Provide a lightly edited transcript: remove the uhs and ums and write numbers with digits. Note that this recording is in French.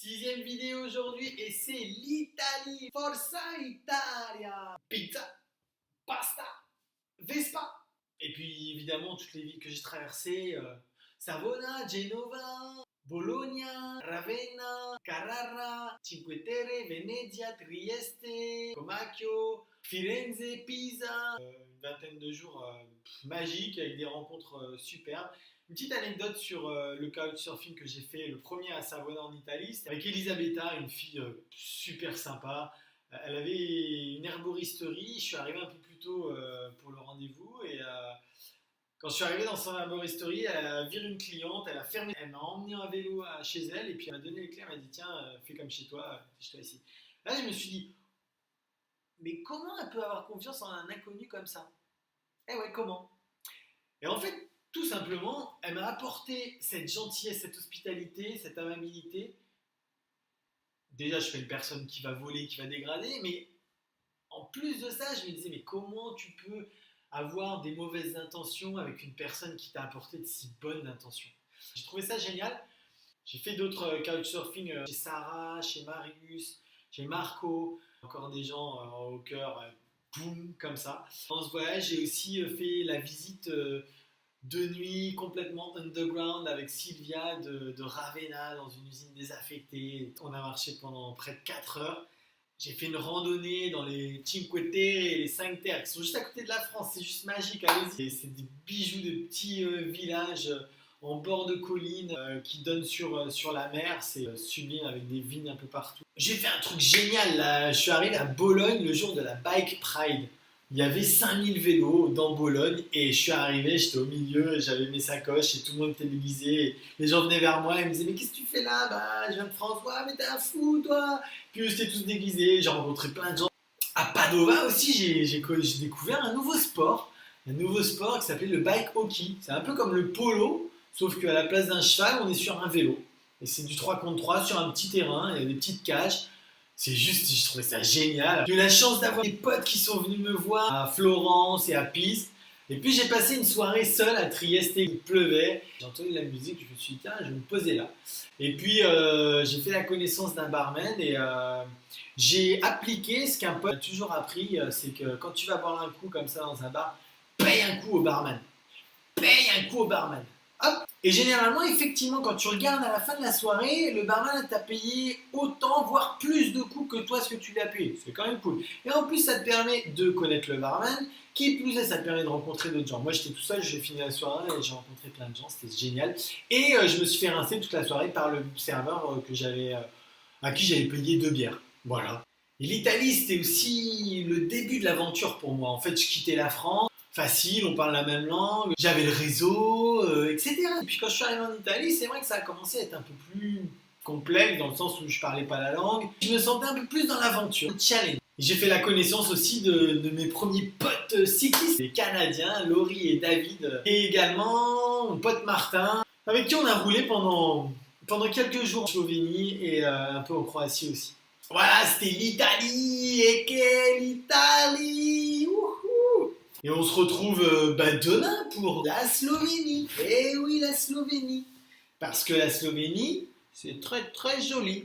Sixième vidéo aujourd'hui et c'est l'Italie. Forza Italia. Pizza, pasta, Vespa. Et puis évidemment toutes les villes que j'ai traversées. Savona, Genova, Bologna, Ravenna, Carrara, Cinque Terre, Venezia, Trieste, Comacchio, Firenze, Pisa. Une vingtaine de jours magiques avec des rencontres superbes. Une petite anecdote sur le couchsurfing que j'ai fait, le premier à Savona en Italie, c'était avec Elisabetta, une fille super sympa. Elle avait une herboristerie, je suis arrivé un peu plus tôt pour le rendez-vous et quand je suis arrivé dans son herboristerie, elle a viré une cliente, elle a fermé, elle m'a emmené en vélo chez elle et puis elle m'a donné les clés, elle m'a dit tiens, fais comme chez toi ici. Là je me suis dit, mais comment elle peut avoir confiance en un inconnu comme ça? Eh ouais, comment? Et en fait, tout simplement, elle m'a apporté cette gentillesse, cette hospitalité, cette amabilité. Déjà, je suis une personne qui va voler, qui va dégrader, mais en plus de ça, je me disais, mais comment tu peux avoir des mauvaises intentions avec une personne qui t'a apporté de si bonnes intentions? J'ai trouvé ça génial. J'ai fait d'autres couchsurfing chez Sarah, chez Marius, chez Marco, encore des gens au cœur, boum, comme ça. Dans ce voyage, j'ai aussi fait la visite de nuit complètement underground avec Sylvia de Ravenna dans une usine désaffectée. On a marché pendant près de 4 heures. J'ai fait une randonnée dans les Cinque Terre et les 5 Terres qui sont juste à côté de la France. C'est juste magique, allez-y. C'est des bijoux de petits villages en bord de colline qui donnent sur la mer. C'est sublime avec des vignes un peu partout. J'ai fait un truc génial là. Je suis arrivé à Bologne le jour de la Bike Pride. Il y avait 5000 vélos dans Bologne et je suis arrivé, j'étais au milieu, j'avais mes sacoches et tout le monde était déguisé. Les gens venaient vers moi et me disaient mais qu'est-ce que tu fais là? Bah je viens de France, ouais, mais t'es un fou toi. Puis eux c'était tous déguisés, j'ai rencontré plein de gens. À Padova aussi j'ai découvert un nouveau sport qui s'appelait le bike hockey. C'est un peu comme le polo, sauf qu'à la place d'un cheval on est sur un vélo. Et c'est du 3 contre 3 sur un petit terrain, il y a des petites cages. C'est juste, je trouvais ça génial. J'ai eu la chance d'avoir des potes qui sont venus me voir à Florence et à Pise. Et puis j'ai passé une soirée seule à Trieste, il pleuvait. J'ai entendu la musique, je me suis dit tiens, je vais me poser là. Et puis j'ai fait la connaissance d'un barman et j'ai appliqué ce qu'un pote a toujours appris, c'est que quand tu vas boire un coup comme ça dans un bar, paye un coup au barman. Paye un coup au barman. Hop. Et généralement, effectivement, quand tu regardes à la fin de la soirée, le barman t'a payé autant, voire plus de coups que toi ce que tu l'as payé. C'est quand même cool. Et en plus, ça te permet de connaître le barman. Qui plus est, ça te permet de rencontrer d'autres gens. Moi, j'étais tout seul, j'ai fini la soirée et j'ai rencontré plein de gens. C'était génial. Et je me suis fait rincer toute la soirée par le serveur à qui j'avais payé 2 bières. Voilà. Et l'Italie, c'était aussi le début de l'aventure pour moi. En fait, je quittais la France. Facile, on parle la même langue, j'avais le réseau, etc. Et puis quand je suis arrivé en Italie, c'est vrai que ça a commencé à être un peu plus complexe dans le sens où je parlais pas la langue. Je me sentais un peu plus dans l'aventure, le challenge. J'ai fait la connaissance aussi de mes premiers potes cyclistes, les Canadiens, Laurie et David, et également mon pote Martin, avec qui on a roulé pendant quelques jours en Slovénie et un peu en Croatie aussi. Voilà, c'était l'Italie, et quelle Italie! Et on se retrouve demain pour la Slovénie. Eh oui, la Slovénie. Parce que la Slovénie, c'est très très joli.